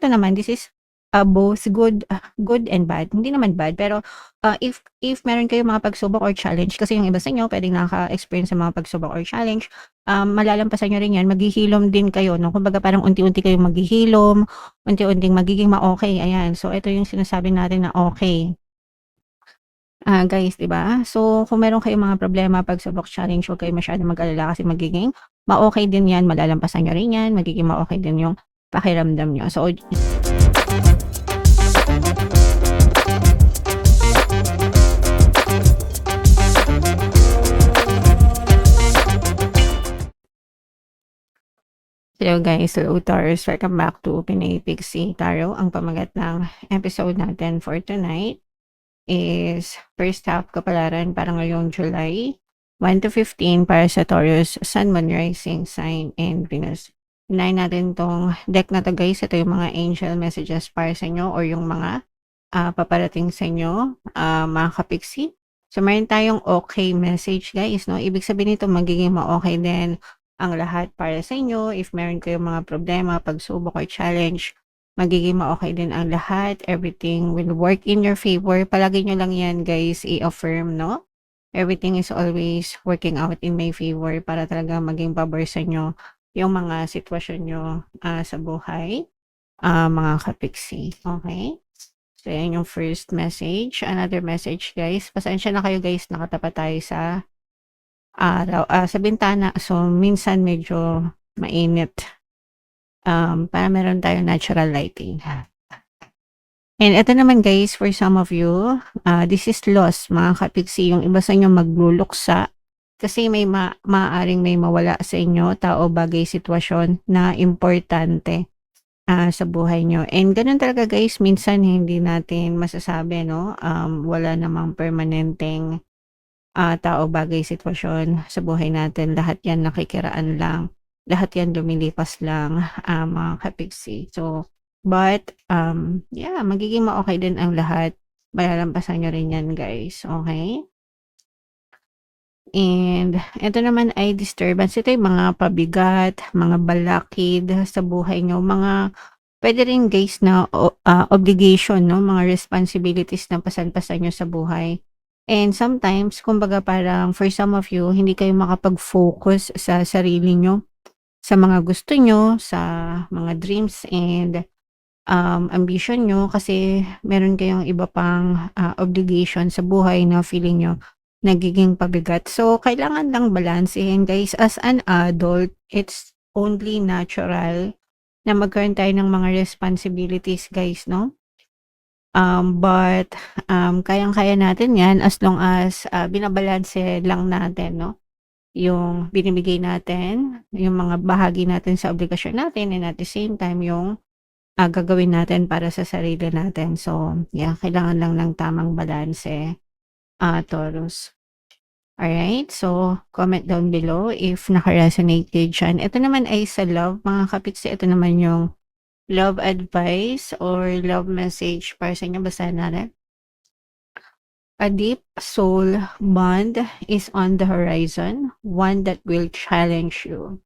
ito naman, this is, both good and bad. Hindi naman bad, pero, if meron kayong mga pagsubok or challenge, kasi yung iba sa inyo puwedeng nakaka-experience sa mga pagsubok or challenge, malalampasan niyo rin 'yan, maghihilom din kayo 'no, kumbaga parang unti-unti kayong maghihilom, unti-unting magiging ma-okey, ayan. So ito yung sinasabi natin na okey. Guys, 'di ba? So, kung meron kayong mga problema, pagsubok, challenge, huwag kayong masyadong mag-alala kasi magiging ma-okey din 'yan, malalampasan niyo rin 'yan, magiging ma-okey din yung pakiramdam niyo. So, hello guys, hello Taurus, welcome back to Pinay Pixie Tarot. Ang pamagat ng episode natin for tonight is first half kapalaran para ngayong July 1 to 15 para sa Taurus, Sun, Moon, Rising, Sign, and Venus. Unahin natin tong deck na to guys. Ito yung mga angel messages para sa inyo or yung mga paparating sa inyo, mga kapiksi. So, meron tayong okay message guys, no? Ibig sabihin nito magiging ma-okay din ang lahat para sa inyo. If meron kayong mga problema, pagsubok or challenge, magiging ma-okay din ang lahat. Everything will work in your favor. Palagi nyo lang yan guys i-affirm, no? Everything is always working out in my favor para talaga maging pabor sa inyo yung mga sitwasyon nyo sa buhay, mga kapiksi. Okay? So, yan yung first message. Another message, guys. Pasensya na kayo, guys. Nakatapat tayo sa araw, sa bintana. So, minsan medyo mainit. Para meron tayong natural lighting. And ito naman, guys, for some of you, this is loss, mga kapiksi. Yung iba sa inyo magluluksa kasi may maaaring may mawala sa inyo, tao, bagay, sitwasyon na importante sa buhay nyo. And ganun talaga guys, minsan hindi natin masasabi, no? Wala namang permanenteng tao, bagay, sitwasyon sa buhay natin. Lahat yan nakikiraan lang. Lahat yan lumilipas lang, mga kapiksi. So, but, yeah, magiging ma-okay din ang lahat. Malalampasan nyo rin yan guys. Okay? And ito naman ay disturbance. Ito yung mga pabigat, mga balakid sa buhay nyo, mga pwede rin guys na obligation, no? Mga responsibilities na pasan-pasan nyo sa buhay. And sometimes, kumbaga parang for some of you, hindi kayo makapag-focus sa sarili nyo, sa mga gusto nyo, sa mga dreams and ambition nyo kasi meron kayong iba pang obligation sa buhay na feeling nyo nagiging pabigat. So, kailangan lang balansehin guys. As an adult, it's only natural na magkaroon tayo ng mga responsibilities guys, no? But, kayang-kaya natin yan as long as binabalanse lang natin, no? Yung binibigay natin, yung mga bahagi natin sa obligasyon natin and at the same time yung gagawin natin para sa sarili natin. So, yeah, kailangan lang ng tamang balanse. Taurus. Alright, so comment down below if naka-resonate kayo dyan. Ito naman ay sa love, mga kapitsi. Ito naman yung love advice or love message para sa inyo. Basahin natin. A deep soul bond is on the horizon, one that will challenge you,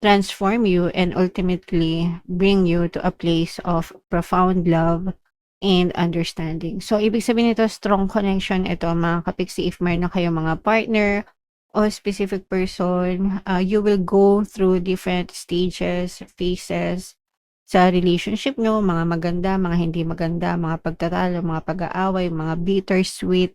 transform you, and ultimately bring you to a place of profound love and understanding. So, ibig sabihin nito, strong connection ito, mga kapiksi. If meron na kayong mga partner o specific person, you will go through different stages, phases sa relationship nyo, mga maganda, mga hindi maganda, mga pagtatalo, mga pag-aaway, mga bittersweet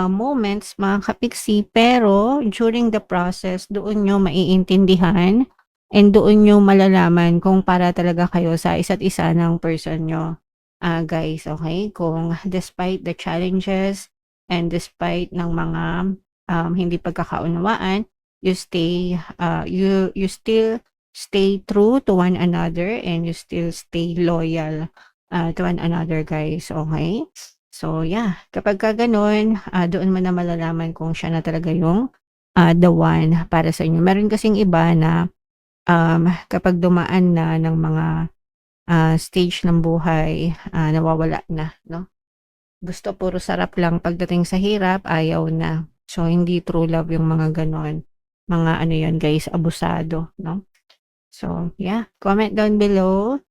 moments, mga kapiksi. Pero, during the process, doon nyo maiintindihan and doon nyo malalaman kung para talaga kayo sa isa't isa ng person nyo. Guys, okay? Kung despite the challenges and despite ng mga hindi pagkakaunawaan, you still stay true to one another and you still stay loyal to one another, guys. Okay? So, yeah. Kapag ganun, doon mo na malalaman kung siya na talaga yung the one para sa inyo. Meron kasing iba na kapag dumaan na ng mga stage ng buhay, nawawala na, no? Gusto puro sarap lang, pagdating sa hirap, ayaw na. So, hindi true love yung mga ganon. Mga ano yan guys, abusado, no? So, yeah. Comment down below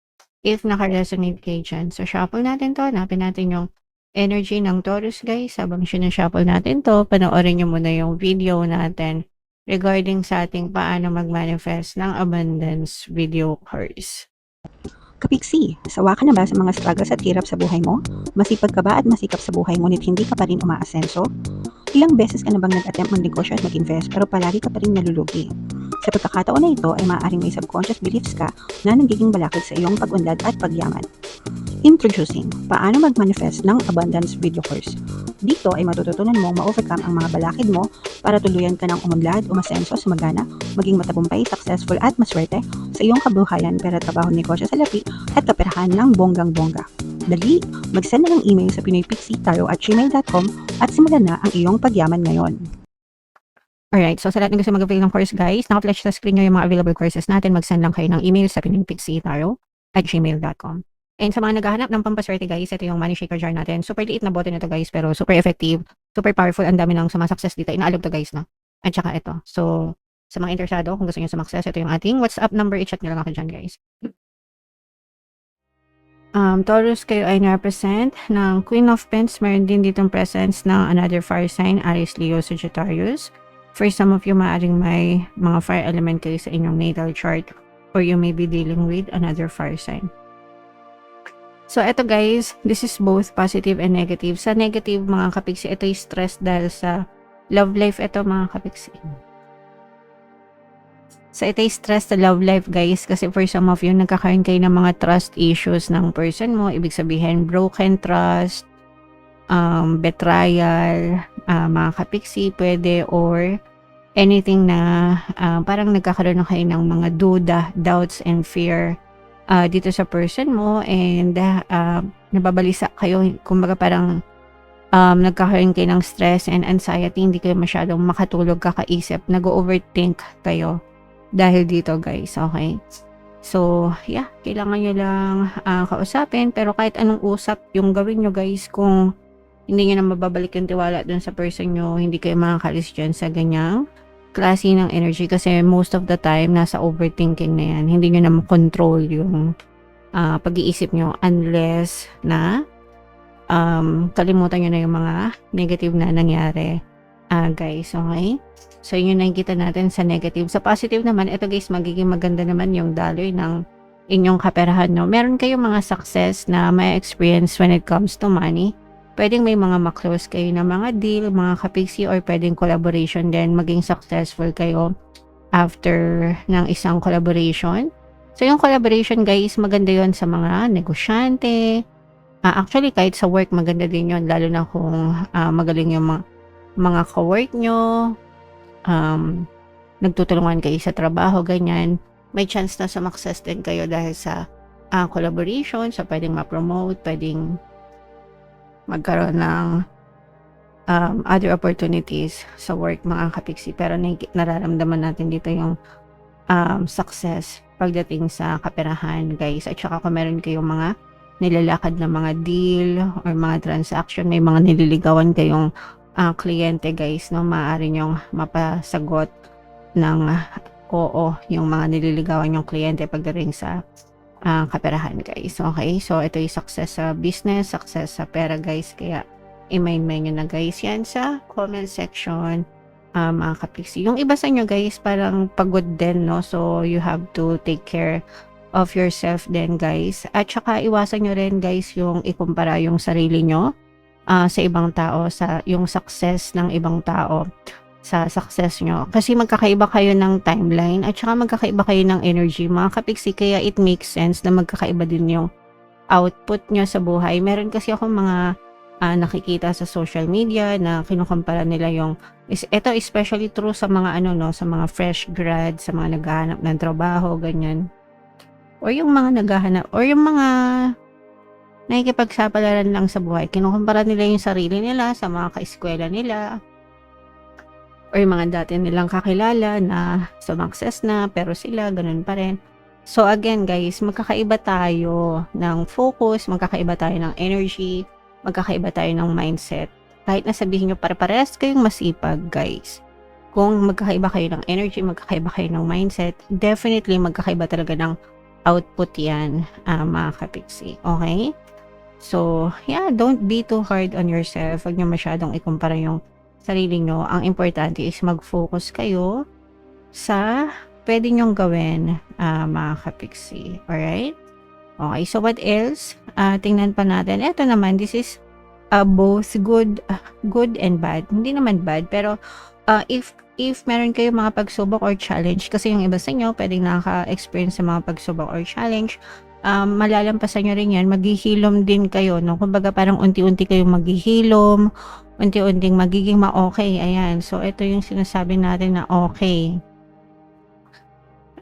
if naka-resonate kayo diyan. So, shuffle natin 'to, hanapin natin yung energy ng Taurus, guys. Habang sinu-shuffle natin 'to, panoorin niyo muna yung video natin regarding sa ating paano mag-manifest ng abundance video course. Kapiksi, sawa ka na ba sa mga struggles at hirap sa buhay mo? Masipag ka ba at masikap sa buhay ngunit hindi ka pa rin umaasenso? Ilang beses ka na bang nag-attempt mag-negosyo at mag-invest pero palagi ka pa rin nalulugi? Sa pagkakataon na ito ay maaaring may subconscious beliefs ka na nagiging balakid sa iyong pag-unlad at pagyaman. Introducing, paano mag-manifest ng abundance video course. Dito ay matututunan mong ma-overcome ang mga balakid mo para tuluyan ka ng umunlad, umasenso, sumagana, maging matagumpay, successful at maswerte sa iyong kabuhayan, pera, trabaho, negosyo, salapi at kaperahan ng bonggang-bongga. Dali, mag-send na ng email sa pinoypixie@gmail.com at simulan na ang iyong pagyaman ngayon. Alright, so sa lahat ng gusto mag-avail ng course, guys, naka-flash sa screen nyo yung mga available courses natin. Mag-send lang kayo ng email sa pinoypixie@gmail.com. And sa mga naghahanap ng pampaswerte, guys, ito yung money shaker jar natin. Super liit na bote nito, guys, pero super effective, super powerful. Ang dami ng success dito. Inaalog to, guys, no? At saka ito. So, sa mga interesado, kung gusto nyo success, ito yung ating WhatsApp number. I-chat nyo lang ako dyan, guys. Taurus, kayo ay na-represent ng Queen of Pentacles. Meron din ditong presence ng another fire sign, Aries, Leo, Sagittarius. For some of you, maaaring may mga fire element kayo sa inyong natal chart, or you may be dealing with another fire sign. So, eto guys, this is both positive and negative. Sa negative, mga kapiksi, ito yung stress dahil sa love life. Ito, mga kapiksi. So, ito yung stress sa love life, guys. Kasi for some of you, nagkakaroon kayo ng mga trust issues ng person mo. Ibig sabihin, broken trust, betrayal, mga kapiksi, pwede, or anything na parang nagkakaroon na kayo ng mga duda, doubts, and fear dito sa person mo, and nababalisa kayo, kumbaga parang nagkakaroon kayo ng stress and anxiety, hindi kayo masyadong makatulog, kakaisip, nag-overthink kayo dahil dito, guys, okay? So, yeah, kailangan nyo lang kausapin, pero kahit anong usap yung gawin nyo, guys, kung hindi nyo na mababalik yung tiwala dun sa person nyo, hindi kayo makakalis dyan sa ganyang klase ng energy, kasi most of the time nasa overthinking na yan. Hindi nyo na makontrol yung pag-iisip nyo unless na kalimutan nyo na yung mga negative na nangyari, guys, okay? So yun yung nakikita natin sa negative. Sa positive naman, ito guys, magiging maganda naman yung daloy ng inyong kaperahan, no? Meron kayong mga success na may experience when it comes to money. Pwedeng may mga maklose kayo na mga deal, mga kapiksi, or pwedeng collaboration din, maging successful kayo after ng isang collaboration. So, yung collaboration, guys, maganda yon sa mga negosyante. Actually, kahit sa work, maganda din yon, lalo na kung magaling yung mga ka-work nyo, nagtutulungan kayo sa trabaho, ganyan. May chance na success din kayo dahil sa collaboration. So, pwedeng ma-promote, pwedeng magkaroon ng other opportunities sa work, mga kapiksi. Pero nararamdaman natin dito yung success pagdating sa kaperahan, guys. At saka kung meron kayong mga nilalakad na mga deal or mga transaction, may mga nililigawan kayong kliyente, guys, no? Maaari nyong mapasagot ng oo yung mga nililigawan yung kliyente pagdating sa kaperahan, guys. Okay, so ito yung success sa business, success sa pera, guys. Kaya i-main nyo na, guys, yan sa comment section, mga kapiksi. Yung iba sa inyo, guys, parang pagod din, no? So you have to take care of yourself din, guys. At saka iwasan nyo rin, guys, yung ikumpara yung sarili nyo sa ibang tao, sa yung success ng ibang tao sa success nyo. Kasi magkakaiba kayo ng timeline at saka magkakaiba kayo ng energy, mga kapiksi. Kaya it makes sense na magkakaiba din yung output nyo sa buhay. Meron kasi ako mga nakikita sa social media na kinukumpara nila yung, ito especially true sa mga sa mga fresh grad, sa mga naghahanap ng trabaho, ganyan. Or yung mga naghahanap, or yung mga nakikipagsapalaran lang sa buhay. Kinukumpara nila yung sarili nila sa mga kaeskwela nila, or yung mga dati nilang kakilala na success na, pero sila ganun pa rin. So again, guys, magkakaiba tayo ng focus, magkakaiba tayo ng energy, magkakaiba tayo ng mindset. Kahit na sabihin nyo pare-pares kayong masipag, guys, kung magkakaiba kayo ng energy, magkakaiba kayo ng mindset, definitely magkakaiba talaga ng output yan, mga kapiksi. Okay? So, yeah, don't be too hard on yourself. Huwag niyo masyadong ikumpara yung sarili niyo. Ang importante is mag-focus kayo sa pwede niyong gawin, mga kapiksi. Alright? Okay, so what else? Tingnan pa natin. Ito naman, this is both good and bad. Hindi naman bad, pero if meron kayo mga pagsubok or challenge, kasi yung iba sa inyo pwedeng nakaka-experience sa mga pagsubok or challenge, malalampasan nyo rin yan, maghihilom din kayo, no? Kumbaga parang unti-unti kayong maghihilom, unti-unting magiging ma-okay, ayan. So, ito yung sinasabi natin na okay.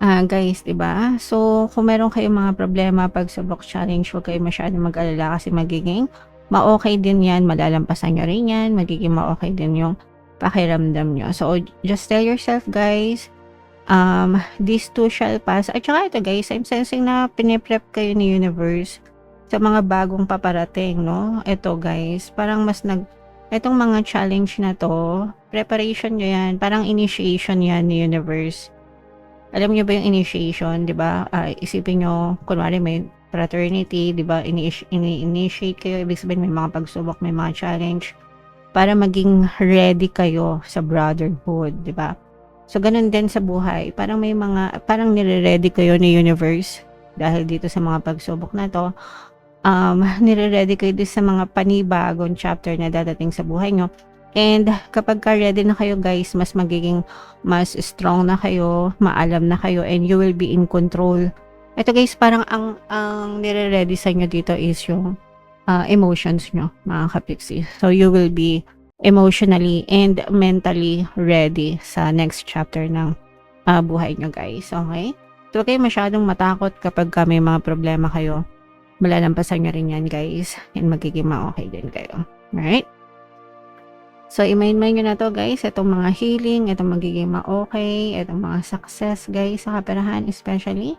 Guys, 'di ba? So, kung meron kayong mga problema, pagsubok, challenge, huwag kayong masyadong mag-alala kasi magiging ma-okay din 'yan, malalampasan niyo rin 'yan, magiging ma-okay din yung pakiramdam niyo. So, just tell yourself, guys, this too shall pass. At saka ito, guys, I'm sensing na piniprep kayo ni universe sa mga bagong paparating, no? Ito, guys, parang itong mga challenge na to, preparation nyo yan, parang initiation yan ni universe. Alam niyo ba yung initiation, 'di ba? Isipin niyo kunwari may fraternity, 'di ba? Ini-initiate kayo, ibig sabihin may mga pagsubok, may mga challenge para maging ready kayo sa brotherhood, 'di ba? So ganun din sa buhay. Parang nire-ready kayo ni universe dahil dito sa mga pagsubok na to. Nire-ready kayo din sa mga panibagong chapter na dadating sa buhay nyo. And kapag ready na kayo, guys, mas strong na kayo, maalam na kayo, and you will be in control. Ito, guys, parang ang nire-ready sa inyo dito is yung emotions nyo, mga kapiksi. So you will be emotionally and mentally ready sa next chapter ng buhay nyo, guys. Okay? So, huwag kayo masyadong matakot kapag may mga problema kayo. Malalampasan nyo rin yan, guys, and magiging ma-okay din kayo. Alright? So, i-mind nyo na to, guys. Itong mga healing, itong magiging ma-okay, itong mga success, guys, sa kaperahan especially.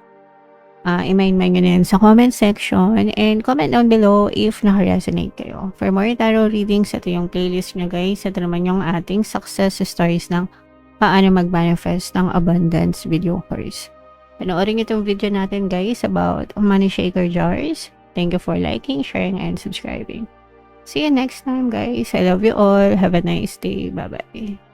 I-mind nyo na yan sa comment section and comment down below if naka-resonate kayo. For more tarot readings, ito yung playlist nyo, guys. Ito naman yung ating success stories ng paano mag-manifest ng abundance video course. Panoorin nyo itong video natin, guys, about money shaker jars. Thank you for liking, sharing, and subscribing. See you next time, guys. I love you all. Have a nice day. Bye-bye.